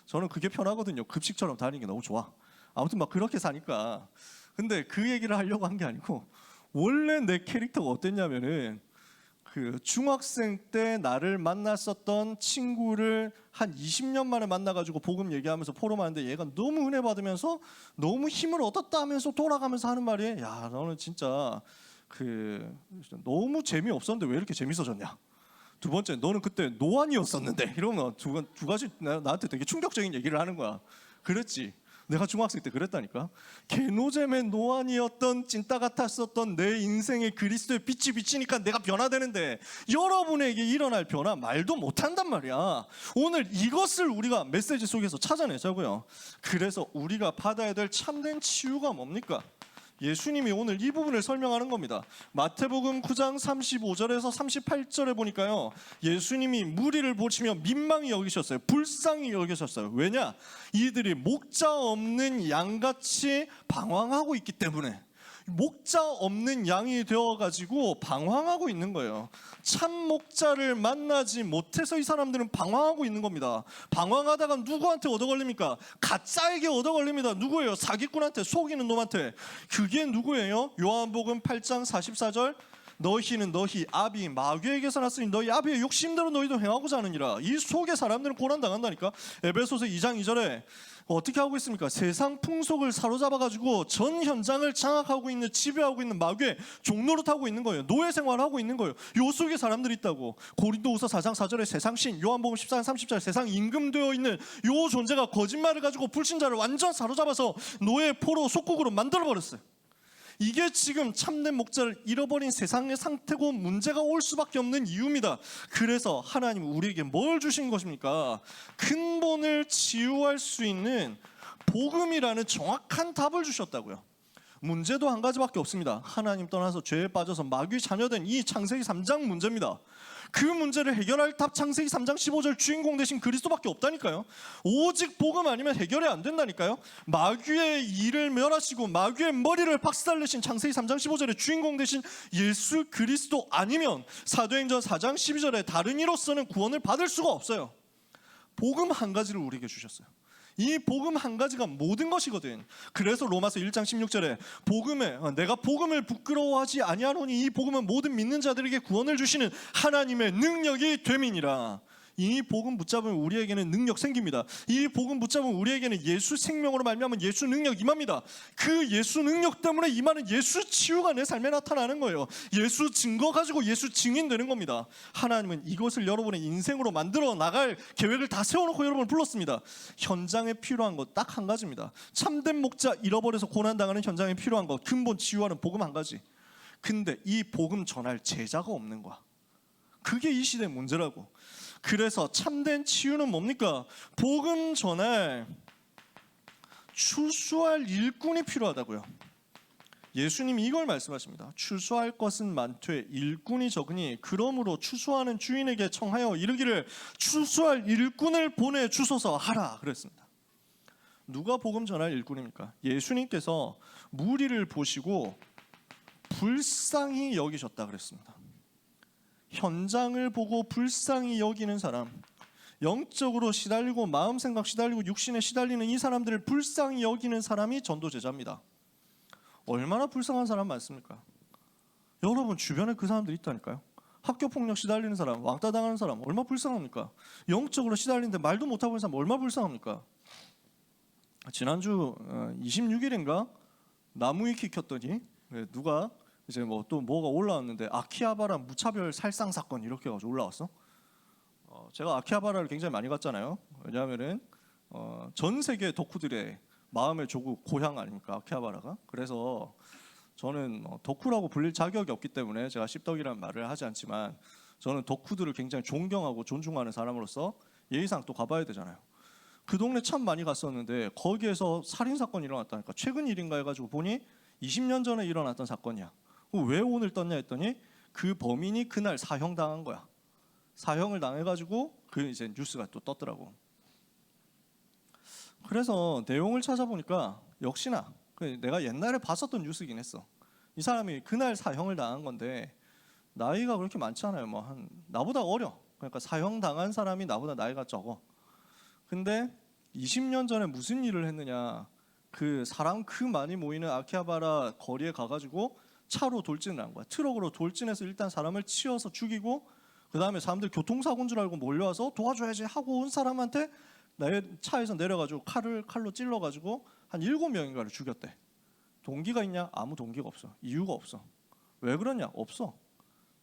저는 그게 편하거든요. 급식처럼 다니는 게 너무 좋아. 아무튼 막 그렇게 사니까. 근데 그 얘기를 하려고 한 게 아니고 원래 내 캐릭터가 어땠냐면은 그 중학생 때 나를 만났었던 친구를 한 20년 만에 만나가지고 복음 얘기하면서 포럼하는데 얘가 너무 은혜 받으면서 너무 힘을 얻었다 하면서 돌아가면서 하는 말이 야 너는 진짜 너무 재미없었는데 왜 이렇게 재밌어졌냐. 두 번째 너는 그때 노안이었었는데 이러면 두 가지 나한테 되게 충격적인 얘기를 하는 거야. 그랬지. 내가 중학생 때 그랬다니까. 개노잼의 노안이었던 찐따 같았었던 내 인생의 그리스도의 빛이 비치니까 내가 변화되는데 여러분에게 일어날 변화 말도 못한단 말이야. 오늘 이것을 우리가 메시지 속에서 찾아내자고요. 그래서 우리가 받아야 될 참된 치유가 뭡니까? 예수님이 오늘 이 부분을 설명하는 겁니다. 마태복음 9장 35절에서 38절에 보니까요, 예수님이 무리를 보시며 민망히 여기셨어요. 불쌍히 여기셨어요. 왜냐? 이들이 목자 없는 양같이 방황하고 있기 때문에. 목자 없는 양이 되어가지고 방황하고 있는 거예요. 참 목자를 만나지 못해서 이 사람들은 방황하고 있는 겁니다. 방황하다가 누구한테 얻어걸립니까? 가짜에게 얻어걸립니다. 누구예요? 사기꾼한테, 속이는 놈한테. 그게 누구예요? 요한복음 8장 44절 너희는 너희 아비 마귀에게서 났으니 너희 아비의 욕심대로 너희도 행하고자 하느니라. 이 속에 사람들은 고난당한다니까. 에베소서 2장 2절에 어떻게 하고 있습니까? 세상 풍속을 사로잡아가지고 전 현장을 장악하고 있는, 지배하고 있는 마귀의 종노릇 하고 있는 거예요. 노예 생활하고 있는 거예요. 요 속에 사람들이 있다고. 고린도후서 4장 4절에 세상신, 요한복음 14장 30절 세상 임금되어 있는 요 존재가 거짓말을 가지고 불신자를 완전 사로잡아서 노예 포로 속국으로 만들어버렸어요. 이게 지금 참된 목자를 잃어버린 세상의 상태고 문제가 올 수밖에 없는 이유입니다. 그래서 하나님은 우리에게 뭘 주신 것입니까? 근본을 치유할 수 있는 복음이라는 정확한 답을 주셨다고요. 문제도 한 가지밖에 없습니다. 하나님 떠나서 죄에 빠져서 마귀 자녀된 이 창세기 3장 문제입니다. 그 문제를 해결할 답 창세기 3장 15절 주인공 되신 그리스도밖에 없다니까요. 오직 복음 아니면 해결이 안 된다니까요. 마귀의 일을 멸하시고 마귀의 머리를 박살내신 창세기 3장 15절의 주인공 되신 예수 그리스도 아니면 사도행전 4장 12절에 다른 이로서는 구원을 받을 수가 없어요. 복음 한 가지를 우리에게 주셨어요. 이 복음 한 가지가 모든 것이거든. 그래서 로마서 1장 16절에 내가 복음을 부끄러워하지 아니하노니 이 복음은 모든 믿는 자들에게 구원을 주시는 하나님의 능력이 됨이니라. 이 복음 붙잡으면 우리에게는 능력 생깁니다. 이 복음 붙잡으면 우리에게는 예수 생명으로 말미암은 예수 능력 임합니다. 그 예수 능력 때문에 임하는 예수 치유가 내 삶에 나타나는 거예요. 예수 증거 가지고 예수 증인 되는 겁니다. 하나님은 이것을 여러분의 인생으로 만들어 나갈 계획을 다 세워놓고 여러분을 불렀습니다. 현장에 필요한 것 딱 한 가지입니다. 참된 목자 잃어버려서 고난당하는 현장에 필요한 것, 근본 치유하는 복음 한 가지. 근데 이 복음 전할 제자가 없는 거야. 그게 이 시대의 문제라고. 그래서 참된 치유는 뭡니까? 복음 전에 추수할 일꾼이 필요하다고요. 예수님이 이걸 말씀하십니다. 추수할 것은 많되 일꾼이 적으니 그러므로 추수하는 주인에게 청하여 이르기를 추수할 일꾼을 보내주소서 하라 그랬습니다. 누가 복음 전할 일꾼입니까? 예수님께서 무리를 보시고 불쌍히 여기셨다 그랬습니다. 현장을 보고 불쌍히 여기는 사람, 영적으로 시달리고 마음 생각 시달리고 육신에 시달리는 이 사람들을 불쌍히 여기는 사람이 전도제자입니다. 얼마나 불쌍한 사람 많습니까? 여러분 주변에 그 사람들이 있다니까요. 학교폭력 시달리는 사람, 왕따 당하는 사람 얼마나 불쌍합니까? 영적으로 시달리는데 말도 못하고 있는 사람 얼마나 불쌍합니까? 지난주 26일인가 나무위키 켰더니 누가 이제 또 뭐가 올라왔는데 아키하바라 무차별 살상 사건 이렇게 해가지고 올라왔어. 제가 아키하바라를 굉장히 많이 갔잖아요. 왜냐하면은 전 세계 덕후들의 마음의 조국 고향 아닙니까 아키하바라가. 그래서 저는 덕후라고 불릴 자격이 없기 때문에 제가 씹덕이라는 말을 하지 않지만 저는 덕후들을 굉장히 존경하고 존중하는 사람으로서 예의상 또 가봐야 되잖아요. 그 동네 참 많이 갔었는데 거기에서 살인 사건이 일어났다니까. 최근 일인가 해가지고 보니 20년 전에 일어났던 사건이야. 왜 오늘 떴냐 했더니 그 범인이 그날 사형당한 거야. 사형을 당해가지고 그 이제 뉴스가 또 떴더라고. 그래서 내용을 찾아보니까 역시나 내가 옛날에 봤었던 뉴스긴 했어. 이 사람이 그날 사형을 당한 건데 나이가 그렇게 많지 않아요. 뭐 한 나보다 어려. 그러니까 사형 당한 사람이 나보다 나이가 적어. 근데 20년 전에 무슨 일을 했느냐? 그 사람 그 많이 모이는 아키하바라 거리에 가가지고 차로 돌진을 한 거야. 트럭으로 돌진해서 일단 사람을 치어서 죽이고, 그 다음에 사람들 교통사고인 줄 알고 몰려와서 도와줘야지 하고 온 사람한테 차에서 내려가지고 칼로 찔러가지고 한 7명인가를 죽였대. 동기가 있냐? 아무 동기가 없어. 이유가 없어. 왜 그러냐? 없어.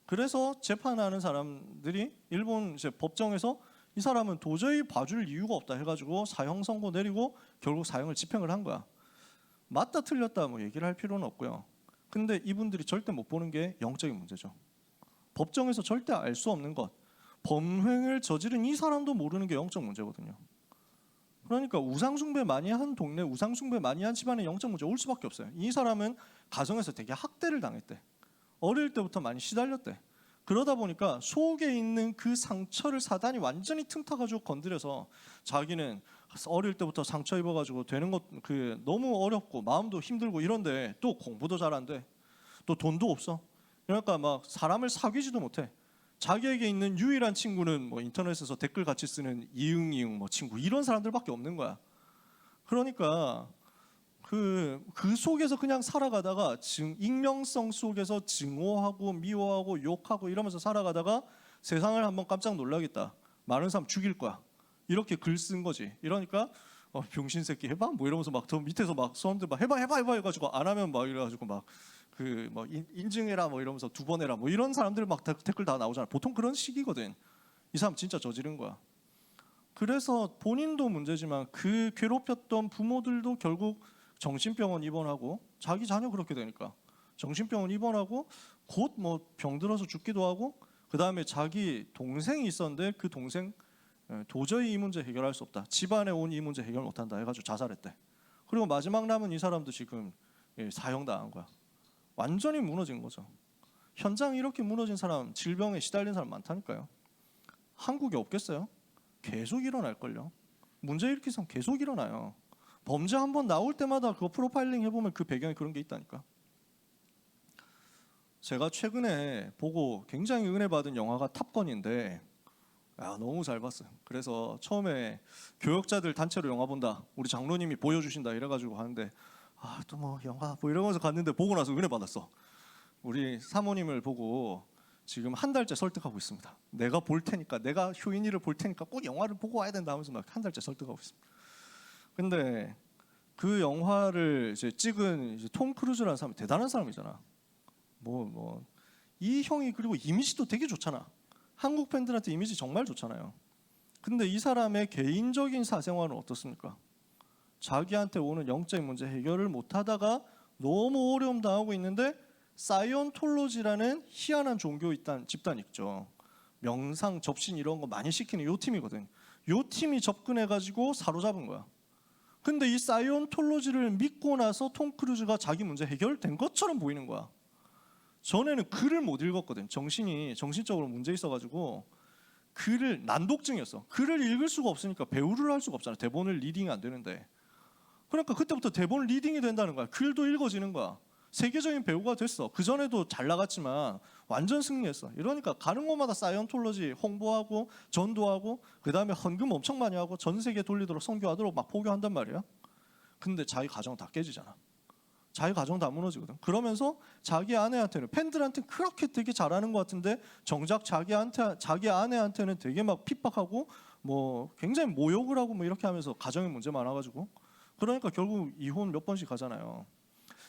그래서 재판하는 사람들이 일본 이제 법정에서 이 사람은 도저히 봐줄 이유가 없다 해가지고 사형 선고 내리고 결국 사형을 집행을 한 거야. 맞다 틀렸다 뭐 얘기를 할 필요는 없고요. 근데 이분들이 절대 못 보는 게 영적인 문제죠. 법정에서 절대 알 수 없는 것, 범행을 저지른 이 사람도 모르는 게 영적 문제거든요. 그러니까 우상숭배 많이 한 동네, 우상숭배 많이 한 집안에 영적 문제 올 수밖에 없어요. 이 사람은 가정에서 되게 학대를 당했대. 어릴 때부터 많이 시달렸대. 그러다 보니까 속에 있는 그 상처를 사단이 완전히 틈타가지고 건드려서 자기는 어릴 때부터 상처 입어가지고 되는 것 너무 어렵고 마음도 힘들고 이런데 또 공부도 잘 안 돼. 또 돈도 없어. 그러니까 막 사람을 사귀지도 못해. 자기에게 있는 유일한 친구는 뭐 인터넷에서 댓글 같이 쓰는 이응 뭐 친구 이런 사람들밖에 없는 거야. 그러니까 그 속에서 그냥 살아가다가 익명성 속에서 증오하고 미워하고 욕하고 이러면서 살아가다가 세상을 한번 깜짝 놀라겠다. 많은 사람 죽일 거야. 이렇게 글 쓴 거지. 이러니까 병신 새끼 해봐 뭐 이러면서 막 저 밑에서 막 사람들 막 해봐 해가지고 안 하면 막 이래가지고 막 뭐 인증해라 뭐 이러면서 2번 해라 뭐 이런 사람들 막 댓글 다 나오잖아. 보통 그런 식이거든. 이 사람 진짜 저지른 거야. 그래서 본인도 문제지만 그 괴롭혔던 부모들도 결국 정신병원 입원하고, 자기 자녀 그렇게 되니까 정신병원 입원하고 곧 뭐 병들어서 죽기도 하고, 그 다음에 자기 동생이 있었는데 그 동생 도저히 이 문제 해결할 수 없다, 집안에 온 이 문제 해결 못한다 해가지고 자살했대. 그리고 마지막 남은 이 사람도 지금 사형당한 거야. 완전히 무너진 거죠. 현장 이렇게 무너진 사람, 질병에 시달린 사람 많다니까요. 한국에 없겠어요? 계속 일어날걸요. 문제 일으키는 사람 계속 일어나요. 범죄 한번 나올 때마다 그거 프로파일링 해보면 그 배경에 그런 게 있다니까. 제가 최근에 보고 굉장히 은혜 받은 영화가 탑건인데 너무 잘 봤어요. 그래서 처음에 교역자들 단체로 영화 본다, 우리 장로님이 보여주신다 이래가지고 하는데 또 뭐 영화 뭐 이러면서 갔는데 보고 나서 은혜 받았어. 우리 사모님을 보고 지금 한 달째 설득하고 있습니다. 내가 볼 테니까, 내가 효인이를 볼 테니까 꼭 영화를 보고 와야 된다 하면서 막 한 달째 설득하고 있습니다. 근데 그 영화를 이제 찍은 이제 톰 크루즈라는 사람이 대단한 사람이잖아. 이 형이 그리고 이미지도 되게 좋잖아. 한국 팬들한테 이미지 정말 좋잖아요. 근데 이 사람의 개인적인 사생활은 어떻습니까? 자기한테 오는 영적인 문제 해결을 못하다가 너무 어려움 당하고 있는데 사이언톨로지라는 희한한 종교 집단 있죠. 명상, 접신 이런 거 많이 시키는 요 팀이거든. 요 팀이 접근해가지고 사로잡은 거야. 근데 이 사이언톨로지를 믿고 나서 톰 크루즈가 자기 문제 해결된 것처럼 보이는 거야. 전에는 글을 못 읽었거든. 정신적으로 문제 있어가지고 글을, 난독증이었어. 글을 읽을 수가 없으니까 배우를 할 수가 없잖아. 대본을 리딩이 안 되는데. 그러니까 그때부터 대본 리딩이 된다는 거야. 글도 읽어지는 거야. 세계적인 배우가 됐어. 그전에도 잘 나갔지만 완전 승리했어. 이러니까 가는 곳마다 사이언톨로지 홍보하고 전도하고 그 다음에 헌금 엄청 많이 하고 전 세계 돌리도록 선교하도록 막 포교한단 말이야. 근데 자기 가정 다 깨지잖아. 자기 가정 다 무너지거든. 그러면서 자기 아내한테는, 팬들한테는 그렇게 되게 잘하는 것 같은데 정작 자기 아내한테는 되게 막 핍박하고 뭐 굉장히 모욕을 하고 뭐 이렇게 하면서 가정에 문제 많아가지고, 그러니까 결국 이혼 몇 번씩 가잖아요.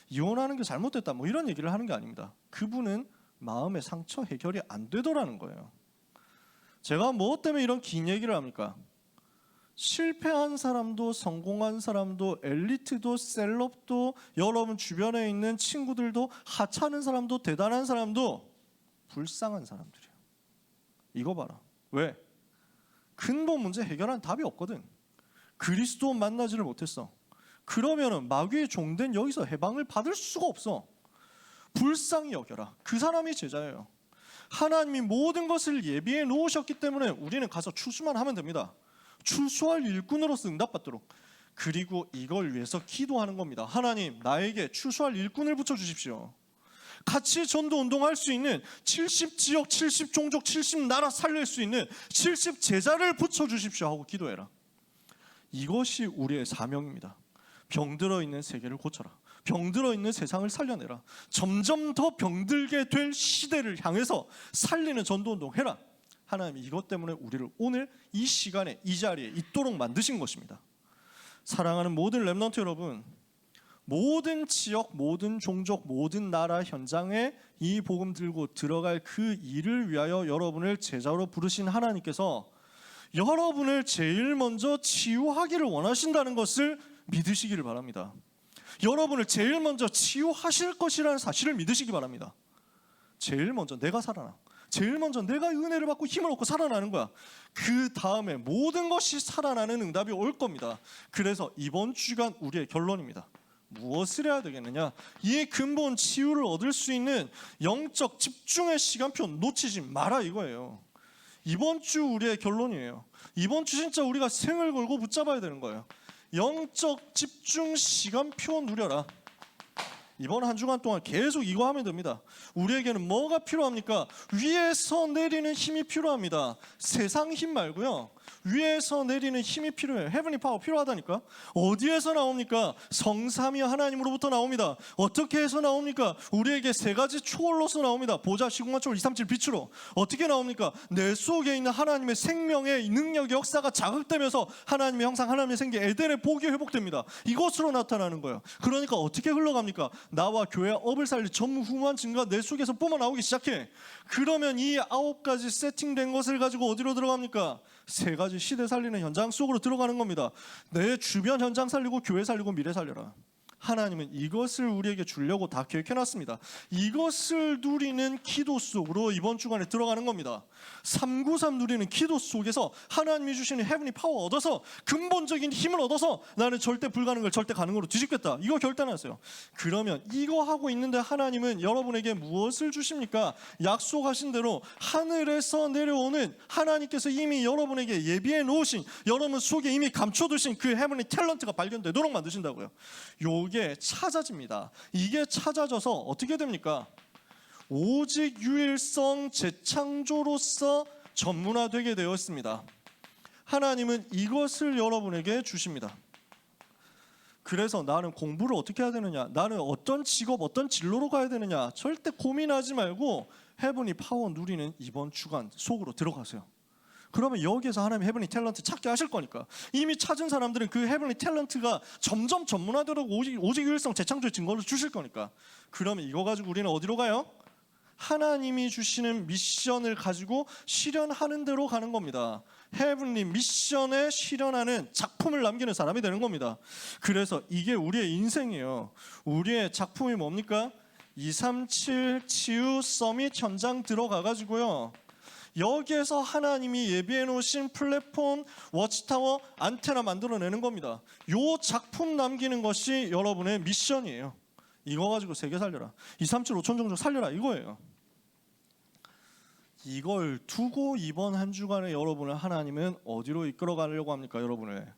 이혼하는 게 잘못됐다 뭐 이런 얘기를 하는 게 아닙니다. 그분은 마음의 상처 해결이 안 되더라는 거예요. 제가 뭐 때문에 이런 긴 얘기를 합니까? 실패한 사람도 성공한 사람도 엘리트도 셀럽도 여러분 주변에 있는 친구들도 하찮은 사람도 대단한 사람도 불쌍한 사람들이에요. 이거 봐라. 왜? 근본 문제 해결한 답이 없거든. 그리스도 만나지를 못했어. 그러면은 마귀의 종된 여기서 해방을 받을 수가 없어. 불쌍히 여겨라. 그 사람이 제자예요. 하나님이 모든 것을 예비해 놓으셨기 때문에 우리는 가서 추수만 하면 됩니다. 추수할 일꾼으로서 응답받도록. 그리고 이걸 위해서 기도하는 겁니다. 하나님, 나에게 추수할 일꾼을 붙여주십시오. 같이 전도 운동할 수 있는 70지역, 70종족, 70나라 살릴 수 있는 70제자를 붙여주십시오 하고 기도해라. 이것이 우리의 사명입니다. 병들어 있는 세계를 고쳐라. 병들어 있는 세상을 살려내라. 점점 더 병들게 될 시대를 향해서 살리는 전도운동 해라. 하나님이 이것 때문에 우리를 오늘 이 시간에 이 자리에 있도록 만드신 것입니다. 사랑하는 모든 렘넌트 여러분, 모든 지역, 모든 종족, 모든 나라 현장에 이 복음 들고 들어갈 그 일을 위하여 여러분을 제자로 부르신 하나님께서 여러분을 제일 먼저 치유하기를 원하신다는 것을 믿으시기를 바랍니다. 여러분을 제일 먼저 치유하실 것이라는 사실을 믿으시기 바랍니다. 제일 먼저 내가 살아나. 제일 먼저 내가 은혜를 받고 힘을 얻고 살아나는 거야. 그 다음에 모든 것이 살아나는 응답이 올 겁니다. 그래서 이번 주간 우리의 결론입니다. 무엇을 해야 되겠느냐? 이 근본 치유를 얻을 수 있는 영적 집중의 시간표 놓치지 마라 이거예요. 이번 주 우리의 결론이에요. 이번 주 진짜 우리가 생을 걸고 붙잡아야 되는 거예요. 영적 집중 시간표 누려라. 이번 한 주간 동안 계속 이거 하면 됩니다. 우리에게는 뭐가 필요합니까? 위에서 내리는 힘이 필요합니다. 세상 힘 말고요. 위에서 내리는 힘이 필요해요. 헤븐리 파워 필요하다니까. 어디에서 나옵니까? 성삼위 하나님으로부터 나옵니다. 어떻게 해서 나옵니까? 우리에게 세 가지 초월로서 나옵니다. 보좌, 시공간, 초월, 237 빛으로. 어떻게 나옵니까? 내 속에 있는 하나님의 생명의 능력, 역사가 자극되면서 하나님의 형상, 하나님의 생기, 에덴의 복이 회복됩니다. 이것으로 나타나는 거예요. 그러니까 어떻게 흘러갑니까? 나와 교회 업을 살릴 전무후무한 증거가 내 속에서 뿜어나오기 시작해. 그러면 이 9가지 세팅된 것을 가지고 어디로 들어갑니까? 3가지 시대 살리는 현장 속으로 들어가는 겁니다. 내 주변 현장 살리고 교회 살리고 미래 살려라. 하나님은 이것을 우리에게 주려고 다 계획해놨습니다. 이것을 누리는 기도 속으로 이번 주간에 들어가는 겁니다. 393 누리는 기도 속에서 하나님이 주시는 헤븐리 파워 얻어서 근본적인 힘을 얻어서 나는 절대 불가능을 절대 가능으로 뒤집겠다. 이거 결단하세요. 그러면 이거 하고 있는데 하나님은 여러분에게 무엇을 주십니까? 약속하신 대로 하늘에서 내려오는 하나님께서 이미 여러분에게 예비해 놓으신, 여러분 속에 이미 감춰두신 그 헤븐리 탤런트가 발견되도록 만드신다고요. 이게 찾아집니다. 이게 찾아져서 어떻게 됩니까? 오직 유일성 재창조로서 전문화되게 되어 있습니다. 하나님은 이것을 여러분에게 주십니다. 그래서 나는 공부를 어떻게 해야 되느냐, 나는 어떤 직업, 어떤 진로로 가야 되느냐, 절대 고민하지 말고 헤븐리 파워 누리는 이번 주간 속으로 들어가세요. 그러면 여기에서 하나님 헤븐리 탤런트 찾게 하실 거니까. 이미 찾은 사람들은 그 헤븐리 탤런트가 점점 전문화되도록 오직 유일성 재창조의 증거를 주실 거니까. 그러면 이거 가지고 우리는 어디로 가요? 하나님이 주시는 미션을 가지고 실현하는 대로 가는 겁니다. 헤븐리 미션에 실현하는 작품을 남기는 사람이 되는 겁니다. 그래서 이게 우리의 인생이에요. 우리의 작품이 뭡니까? 237 치유 서밋 현장 들어가가지고요, 여기에서 하나님이 예비해 놓으신 플랫폼, 워치타워, 안테나 만들어내는 겁니다. 요 작품 남기는 것이 여러분의 미션이에요. 이거 가지고 세계 살려라. 237 5천 종족 살려라 이거예요. 이걸 두고 이번 한 주간에 여러분을 하나님은 어디로 이끌어가려고 합니까? 여러분을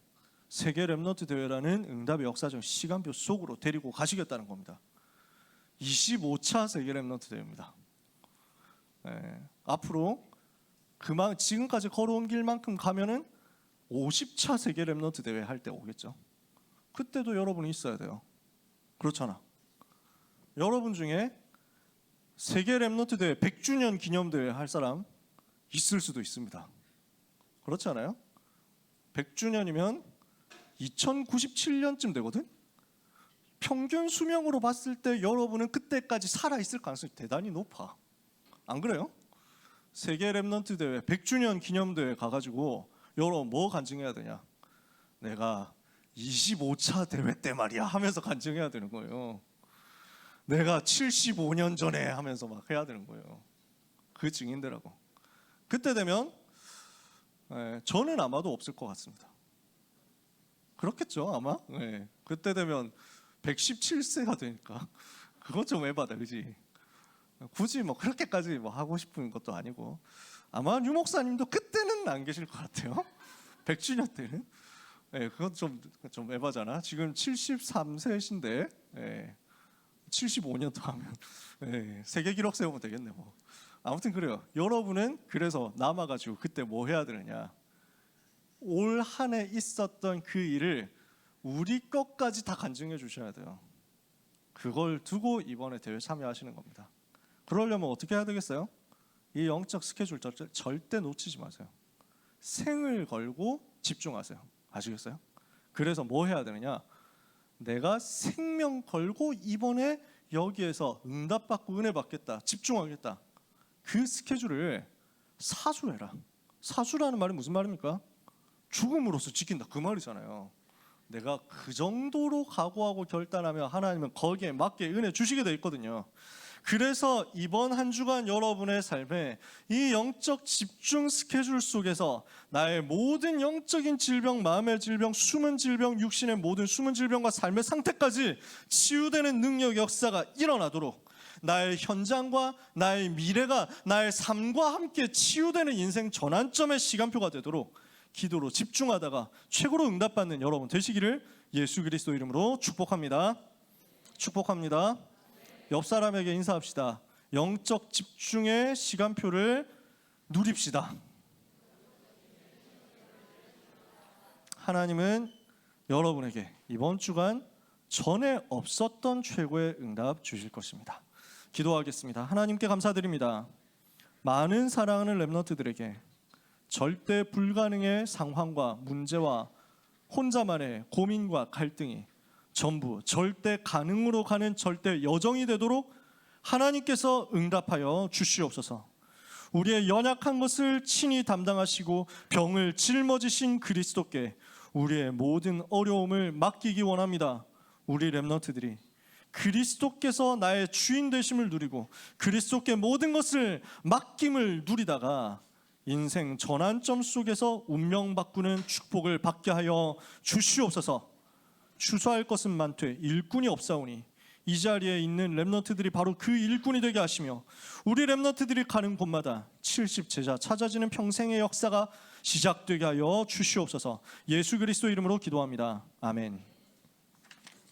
세계 렘넌트 대회라는 응답의 역사적 시간표 속으로 데리고 가시겠다는 겁니다. 25차 세계 렘넌트 대회입니다. 앞으로 지금까지 걸어온 길만큼 가면은 50차 세계 렘넌트 대회 할 때 오겠죠. 그때도 여러분이 있어야 돼요. 그렇잖아. 여러분 중에 세계 렘넌트 대회 100주년 기념대회 할 사람 있을 수도 있습니다. 그렇지 않아요? 100주년이면 2097년쯤 되거든? 평균 수명으로 봤을 때 여러분은 그때까지 살아있을 가능성이 대단히 높아. 안 그래요? 세계 렘넌트 대회 100주년 기념대회 가가지고 여러분 뭐 간증해야 되냐? 내가 25차 대회 때 말이야 하면서 간증해야 되는 거예요. 내가 75년 전에 하면서 막 해야 되는 거예요. 그 증인들하고. 그때 되면 저는 아마도 없을 것 같습니다. 그렇겠죠 아마? 그때 되면 117세가 되니까 그것 좀 해봐다, 그지? 굳이 뭐 그렇게까지 뭐 하고 싶은 것도 아니고 아마 유 목사님도 그때는 안 계실 것 같아요. 100주년 때는. 예, 그건 좀 에바잖아. 지금 73세신데 75년 더 하면 세계 기록 세우면 되겠네 뭐. 아무튼 그래요. 여러분은 그래서 남아가지고 그때 뭐 해야 되느냐? 올 한 해 있었던 그 일을 우리 것까지 다 간증해 주셔야 돼요. 그걸 두고 이번에 대회 참여하시는 겁니다. 그러려면 어떻게 해야 되겠어요? 이 영적 스케줄 절대 놓치지 마세요. 생을 걸고 집중하세요. 아시겠어요? 그래서 뭐 해야 되느냐? 내가 생명 걸고 이번에 여기에서 응답받고 은혜 받겠다, 집중하겠다. 그 스케줄을 사수해라. 사수라는 말이 무슨 말입니까? 죽음으로써 지킨다 그 말이잖아요. 내가 그 정도로 각오하고 결단하면 하나님은 거기에 맞게 은혜 주시게 돼 있거든요. 그래서 이번 한 주간 여러분의 삶에 이 영적 집중 스케줄 속에서 나의 모든 영적인 질병, 마음의 질병, 숨은 질병, 육신의 모든 숨은 질병과 삶의 상태까지 치유되는 능력 역사가 일어나도록 나의 현장과 나의 미래가 나의 삶과 함께 치유되는 인생 전환점의 시간표가 되도록 기도로 집중하다가 최고로 응답받는 여러분 되시기를 예수 그리스도 이름으로 축복합니다. 축복합니다. 옆 사람에게 인사합시다. 영적 집중의 시간표를 누립시다. 하나님은 여러분에게 이번 주간 전에 없었던 최고의 응답 주실 것입니다. 기도하겠습니다. 하나님께 감사드립니다. 많은 사랑하는 렘넌트들에게 절대 불가능의 상황과 문제와 혼자만의 고민과 갈등이 전부 절대 가능으로 가는 절대 여정이 되도록 하나님께서 응답하여 주시옵소서. 우리의 연약한 것을 친히 담당하시고 병을 짊어지신 그리스도께 우리의 모든 어려움을 맡기기 원합니다. 우리 렘넌트들이 그리스도께서 나의 주인 되심을 누리고 그리스도께 모든 것을 맡김을 누리다가 인생 전환점 속에서 운명 바꾸는 축복을 받게 하여 주시옵소서. 추수할 것은 많되 일꾼이 없사오니 이 자리에 있는 렘넌트들이 바로 그 일꾼이 되게 하시며 우리 렘넌트들이 가는 곳마다 70제자 찾아지는 평생의 역사가 시작되게 하여 주시옵소서. 예수 그리스도 이름으로 기도합니다. 아멘.